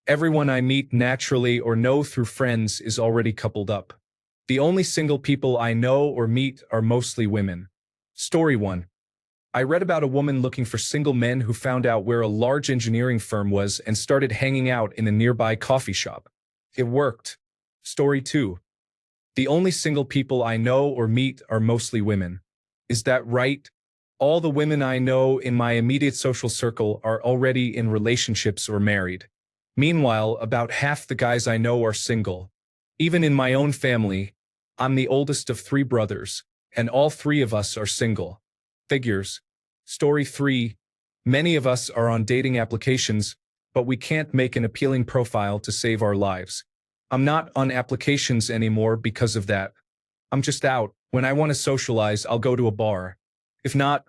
Everyone I meet naturally or know through friends is already coupled up. The only single people I know or meet are mostly women. Story 1. I read about a woman looking for single men who found out where a large engineering firm was and started hanging out in a nearby coffee shop. It worked. Story 2. The only single people I know or meet are mostly women. Is that right? All the women I know in my immediate social circle are already in relationships or married. Meanwhile, about half the guys I know are single. Even in my own family, I'm the oldest of 3 brothers, and all 3 of us are single. Figures. Story 3. Many of us are on dating applications, but we can't make an appealing profile to save our lives. I'm not on applications anymore because of that. I'm just out. When I want to socialize, I'll go to a bar. If not,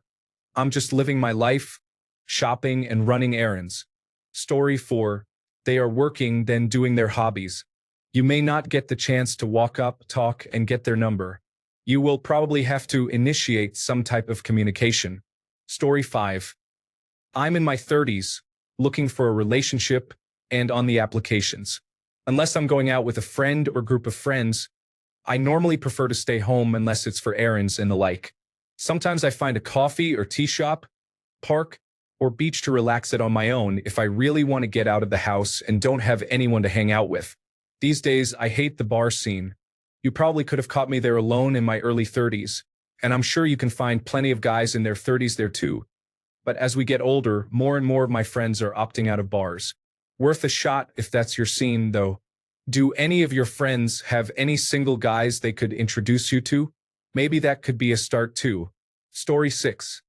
I'm just living my life, shopping and running errands. Story 4. They are working, then doing their hobbies. You may not get the chance to walk up, talk, and get their number. You will probably have to initiate some type of communication. Story 5. I'm in my 30s, looking for a relationship and on the applications. Unless I'm going out with a friend or group of friends, I normally prefer to stay home unless it's for errands and the like. Sometimes I find a coffee or tea shop, park, or beach to relax at on my own if I really want to get out of the house and don't have anyone to hang out with. These days, I hate the bar scene. You probably could have caught me there alone in my early 30s, and I'm sure you can find plenty of guys in their 30s there too. But as we get older, more and more of my friends are opting out of bars. Worth a shot if that's your scene, though. Do any of your friends have any single guys they could introduce you to? Maybe that could be a start too. Story 6.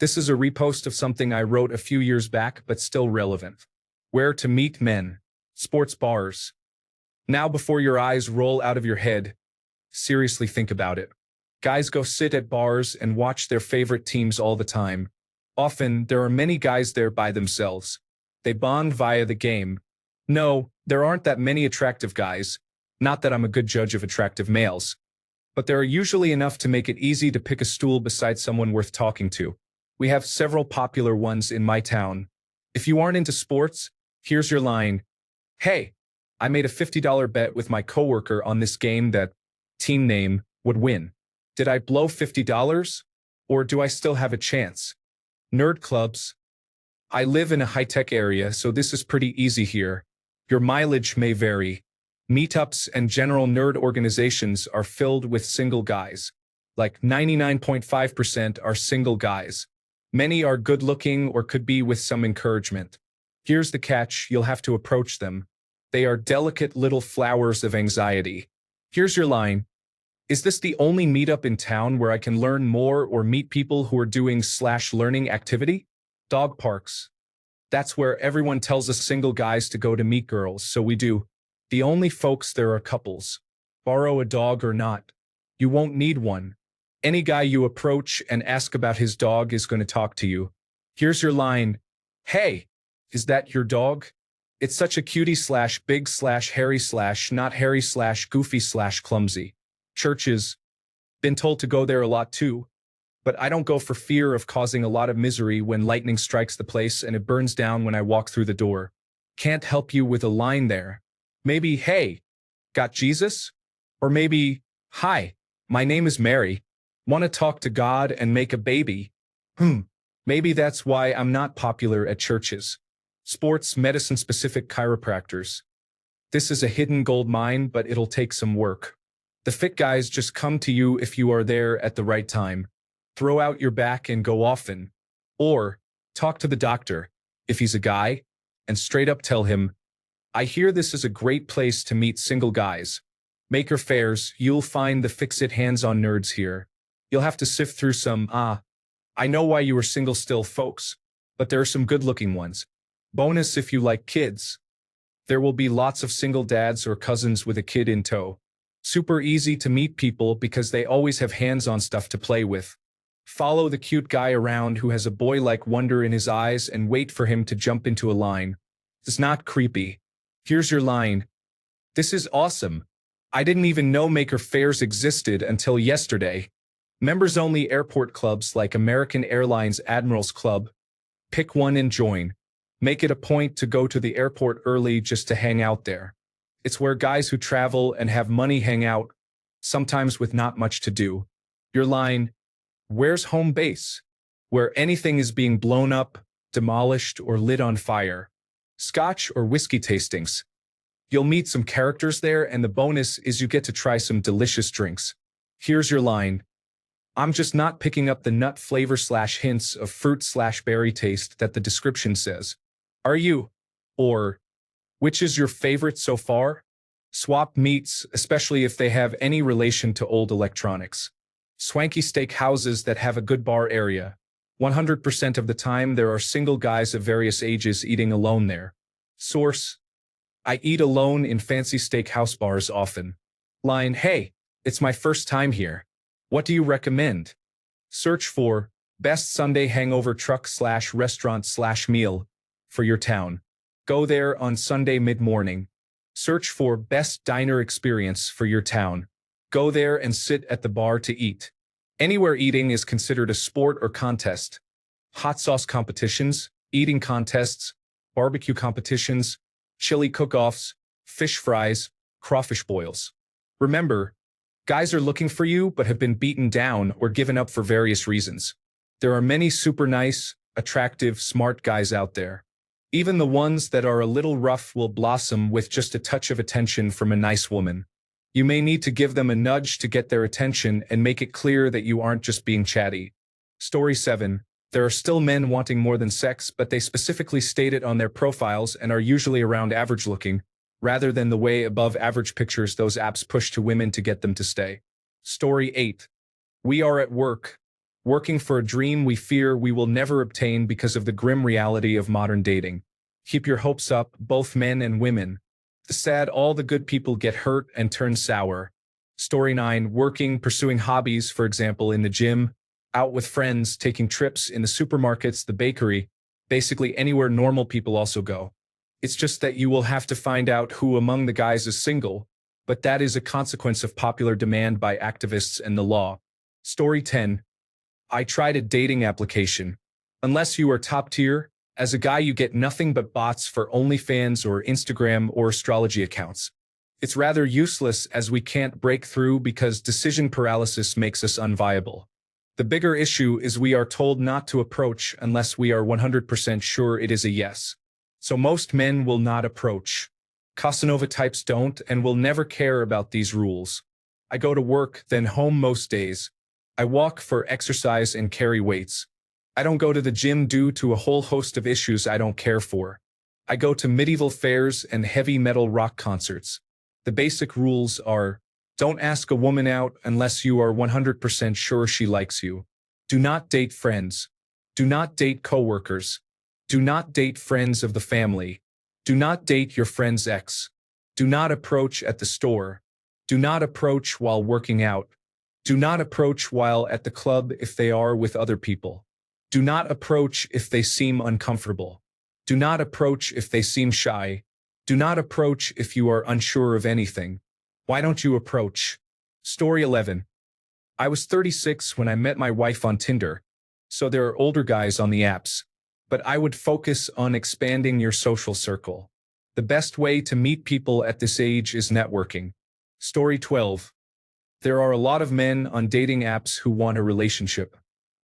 This is a repost of something I wrote a few years back, but still relevant. Where to meet men. Sports bars. Now before your eyes roll out of your head, seriously think about it. Guys go sit at bars and watch their favorite teams all the time. Often, there are many guys there by themselves. They bond via the game. No, there aren't that many attractive guys. Not that I'm a good judge of attractive males. But there are usually enough to make it easy to pick a stool beside someone worth talking to. We have several popular ones in my town. If you aren't into sports, here's your line. Hey, I made a $50 bet with my coworker on this game that team name would win. Did I blow $50? Or do I still have a chance? Nerd clubs. I live in a high-tech area, so this is pretty easy here. Your mileage may vary. Meetups and general nerd organizations are filled with single guys. Like 99.5% are single guys. Many are good-looking or could be with some encouragement. Here's the catch, you'll have to approach them. They are delicate little flowers of anxiety. Here's your line. Is this the only meetup in town where I can learn more or meet people who are doing/learning activity? Dog parks. That's where everyone tells us single guys to go to meet girls, so we do. The only folks there are couples. Borrow a dog or not. You won't need one. Any guy you approach and ask about his dog is going to talk to you. Here's your line. Hey, is that your dog? It's such a cutie/big/hairy/not hairy/goofy/clumsy. Churches. Been told to go there a lot too. But I don't go for fear of causing a lot of misery when lightning strikes the place and it burns down when I walk through the door. Can't help you with a line there. Maybe, hey, got Jesus? Or maybe, hi, my name is Mary. Want to talk to God and make a baby? Maybe that's why I'm not popular at churches. Sports medicine-specific chiropractors. This is a hidden gold mine, but it'll take some work. The fit guys just come to you if you are there at the right time. Throw out your back and go often. Or, talk to the doctor, if he's a guy, and straight up tell him, I hear this is a great place to meet single guys. Maker Fairs, you'll find the fix-it hands-on nerds here. You'll have to sift through some, I know why you were single still, folks, but there are some good-looking ones. Bonus if you like kids. There will be lots of single dads or cousins with a kid in tow. Super easy to meet people because they always have hands-on stuff to play with. Follow the cute guy around who has a boy-like wonder in his eyes and wait for him to jump into a line. It's not creepy. Here's your line. This is awesome. I didn't even know Maker Fairs existed until yesterday. Members-only airport clubs like American Airlines Admirals Club. Pick one and join. Make it a point to go to the airport early just to hang out there. It's where guys who travel and have money hang out, sometimes with not much to do. Your line, where's home base? Where anything is being blown up, demolished, or lit on fire. Scotch or whiskey tastings. You'll meet some characters there, and the bonus is you get to try some delicious drinks. Here's your line. I'm just not picking up the nut flavor/hints of fruit/berry taste that the description says. Are you? Or, which is your favorite so far? Swap meets, especially if they have any relation to old electronics. Swanky steak houses that have a good bar area. 100% of the time there are single guys of various ages eating alone there. Source. I eat alone in fancy steakhouse bars often. Line, hey, it's my first time here. What do you recommend? Search for best Sunday hangover truck/restaurant/meal for your town. Go there on Sunday mid-morning. Search for best diner experience for your town. Go there and sit at the bar to eat. Anywhere eating is considered a sport or contest. Hot sauce competitions, eating contests, barbecue competitions, chili cook-offs, fish fries, crawfish boils. Remember, guys are looking for you but have been beaten down or given up for various reasons. There are many super nice, attractive, smart guys out there. Even the ones that are a little rough will blossom with just a touch of attention from a nice woman. You may need to give them a nudge to get their attention and make it clear that you aren't just being chatty. Story 7. There are still men wanting more than sex, but they specifically state it on their profiles and are usually around average looking, rather than the way above average pictures those apps push to women to get them to stay. Story 8. We are at work, working for a dream we fear we will never obtain because of the grim reality of modern dating. Keep your hopes up, both men and women. The sad, all the good people get hurt and turn sour. Story 9. Working, pursuing hobbies, for example, in the gym, out with friends, taking trips in the supermarkets, the bakery, basically anywhere normal people also go. It's just that you will have to find out who among the guys is single, but that is a consequence of popular demand by activists and the law. Story 10. I tried a dating application. Unless you are top tier, as a guy you get nothing but bots for OnlyFans or Instagram or astrology accounts. It's rather useless as we can't break through because decision paralysis makes us unviable. The bigger issue is we are told not to approach unless we are 100% sure it is a yes. So most men will not approach. Casanova types don't and will never care about these rules. I go to work, then home most days. I walk for exercise and carry weights. I don't go to the gym due to a whole host of issues I don't care for. I go to medieval fairs and heavy metal rock concerts. The basic rules are, don't ask a woman out unless you are 100% sure she likes you. Do not date friends. Do not date coworkers. Do not date friends of the family. Do not date your friend's ex. Do not approach at the store. Do not approach while working out. Do not approach while at the club if they are with other people. Do not approach if they seem uncomfortable. Do not approach if they seem shy. Do not approach if you are unsure of anything. Why don't you approach? Story 11. I was 36 when I met my wife on Tinder, so there are older guys on the apps, but I would focus on expanding your social circle. The best way to meet people at this age is networking. Story 12. There are a lot of men on dating apps who want a relationship.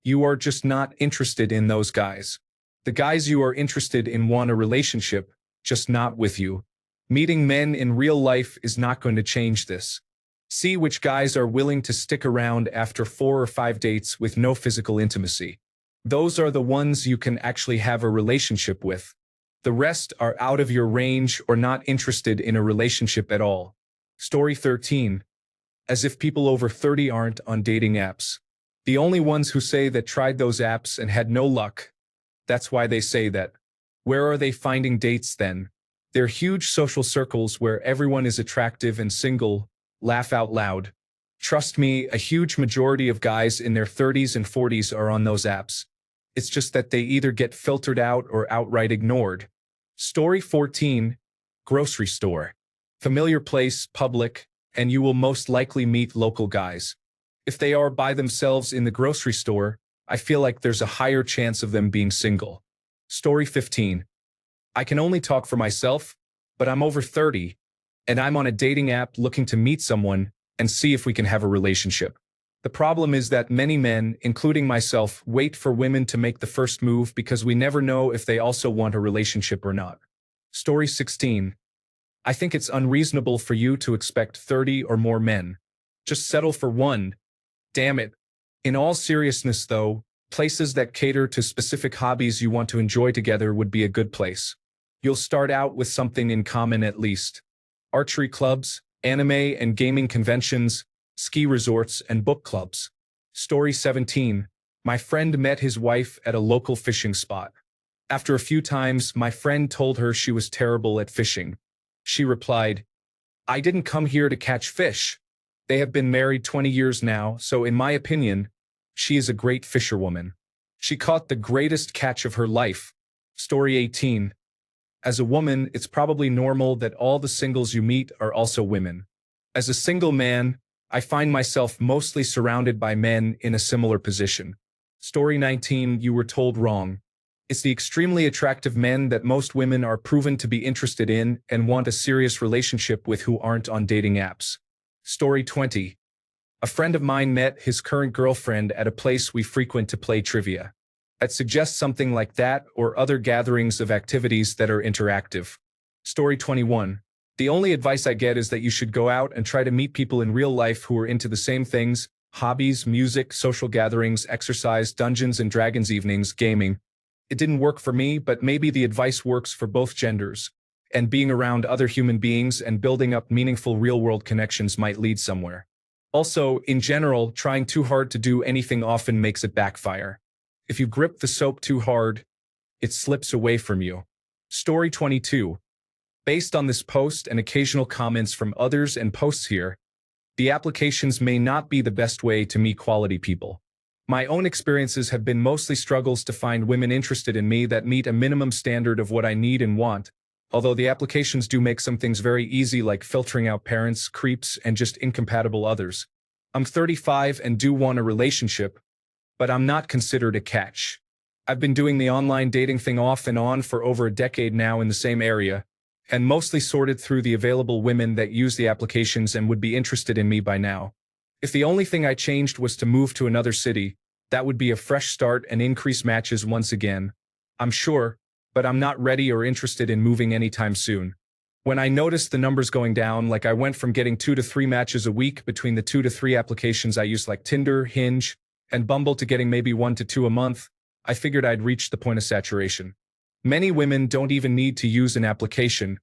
You are just not interested in those guys. The guys you are interested in want a relationship, just not with you. Meeting men in real life is not going to change this. See which guys are willing to stick around after 4 or 5 dates with no physical intimacy. Those are the ones you can actually have a relationship with. The rest are out of your range or not interested in a relationship at all. Story 13. As if people over 30 aren't on dating apps. The only ones who say that tried those apps and had no luck. That's why they say that. Where are they finding dates then? They're huge social circles where everyone is attractive and single. Laugh out loud. Trust me, a huge majority of guys in their 30s and 40s are on those apps. It's just that they either get filtered out or outright ignored. Story 14. Grocery store. Familiar place, public, and you will most likely meet local guys. If they are by themselves in the grocery store, I feel like there's a higher chance of them being single. Story 15. I can only talk for myself, but I'm over 30, and I'm on a dating app looking to meet someone and see if we can have a relationship. The problem is that many men, including myself, wait for women to make the first move because we never know if they also want a relationship or not. Story 16. I think it's unreasonable for you to expect 30 or more men. Just settle for one. Damn it. In all seriousness, though, places that cater to specific hobbies you want to enjoy together would be a good place. You'll start out with something in common at least. Archery clubs, anime and gaming conventions, ski resorts, and book clubs. Story 17. My friend met his wife at a local fishing spot. After a few times, my friend told her she was terrible at fishing. She replied, "I didn't come here to catch fish." They have been married 20 years now, so in my opinion, she is a great fisherwoman. She caught the greatest catch of her life. Story 18. As a woman, it's probably normal that all the singles you meet are also women. As a single man, I find myself mostly surrounded by men in a similar position. Story 19. You were told wrong. It's the extremely attractive men that most women are proven to be interested in and want a serious relationship with who aren't on dating apps. Story 20. A friend of mine met his current girlfriend at a place we frequent to play trivia. I'd suggest something like that or other gatherings of activities that are interactive. Story 21. The only advice I get is that you should go out and try to meet people in real life who are into the same things: hobbies, music, social gatherings, exercise, Dungeons and Dragons evenings, gaming. It didn't work for me, but maybe the advice works for both genders. And being around other human beings and building up meaningful real-world connections might lead somewhere. Also, in general, trying too hard to do anything often makes it backfire. If you grip the soap too hard, it slips away from you. Story 22. Based on this post and occasional comments from others and posts here, the applications may not be the best way to meet quality people. My own experiences have been mostly struggles to find women interested in me that meet a minimum standard of what I need and want, although the applications do make some things very easy, like filtering out parents, creeps, and just incompatible others. I'm 35 and do want a relationship, but I'm not considered a catch. I've been doing the online dating thing off and on for over a decade now in the same area, and mostly sorted through the available women that use the applications and would be interested in me by now. If the only thing I changed was to move to another city, that would be a fresh start and increase matches once again. I'm sure, but I'm not ready or interested in moving anytime soon. When I noticed the numbers going down, like I went from getting 2 to 3 matches a week between the 2 to 3 applications I use like Tinder, Hinge, and Bumble to getting maybe 1 to 2 a month, I figured I'd reached the point of saturation. Many women don't even need to use an application,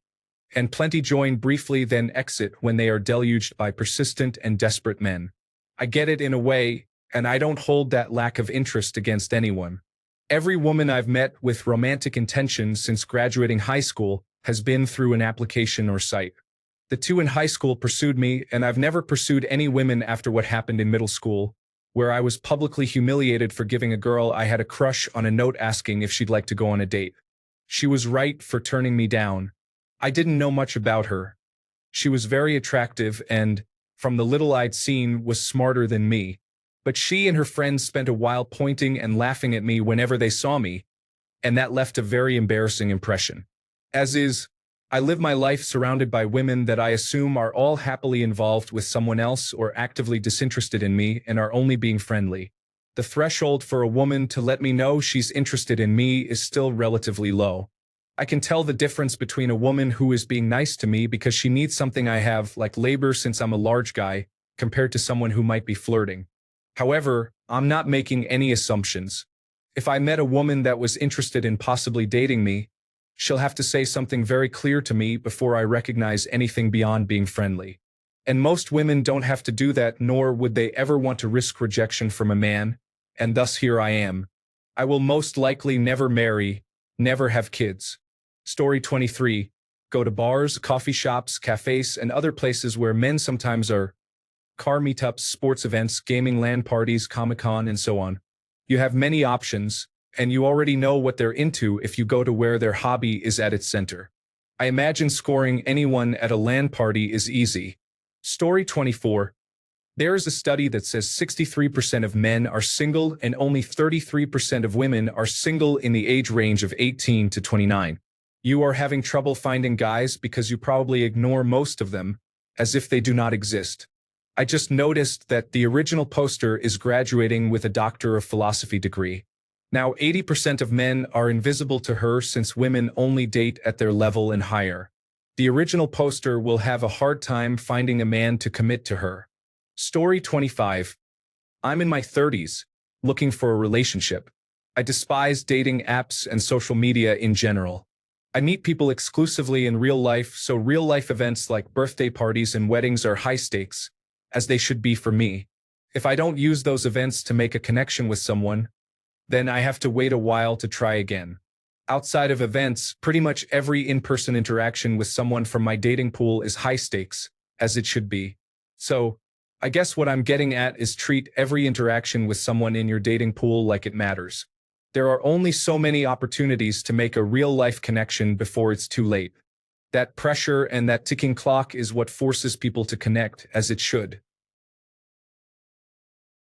and plenty join briefly then exit when they are deluged by persistent and desperate men. I get it in a way, and I don't hold that lack of interest against anyone. Every woman I've met with romantic intentions since graduating high school has been through an application or site. The 2 in high school pursued me, and I've never pursued any women after what happened in middle school, where I was publicly humiliated for giving a girl I had a crush on a note asking if she'd like to go on a date. She was right for turning me down. I didn't know much about her. She was very attractive and, from the little I'd seen, was smarter than me. But she and her friends spent a while pointing and laughing at me whenever they saw me, and that left a very embarrassing impression. As is, I live my life surrounded by women that I assume are all happily involved with someone else or actively disinterested in me and are only being friendly. The threshold for a woman to let me know she's interested in me is still relatively low. I can tell the difference between a woman who is being nice to me because she needs something I have, like labor since I'm a large guy, compared to someone who might be flirting. However, I'm not making any assumptions. If I met a woman that was interested in possibly dating me, she'll have to say something very clear to me before I recognize anything beyond being friendly. And most women don't have to do that, nor would they ever want to risk rejection from a man, and thus here I am. I will most likely never marry, never have kids. Story 23. Go to bars, coffee shops, cafes, and other places where men sometimes are. Car meetups, sports events, gaming LAN parties, Comic-Con, and so on. You have many options, and you already know what they're into if you go to where their hobby is at its center. I imagine scoring anyone at a LAN party is easy. Story 24. There is a study that says 63% of men are single and only 33% of women are single in the age range of 18 to 29. You are having trouble finding guys because you probably ignore most of them, as if they do not exist. I just noticed that the original poster is graduating with a Doctor of Philosophy degree. Now 80% of men are invisible to her since women only date at their level and higher. The original poster will have a hard time finding a man to commit to her. Story 25. I'm in my 30s, looking for a relationship. I despise dating apps and social media in general. I meet people exclusively in real life, so real-life events like birthday parties and weddings are high stakes, as they should be for me. If I don't use those events to make a connection with someone, then I have to wait a while to try again. Outside of events, pretty much every in-person interaction with someone from my dating pool is high stakes, as it should be. So, I guess what I'm getting at is treat every interaction with someone in your dating pool like it matters. There are only so many opportunities to make a real-life connection before it's too late. That pressure and that ticking clock is what forces people to connect, as it should.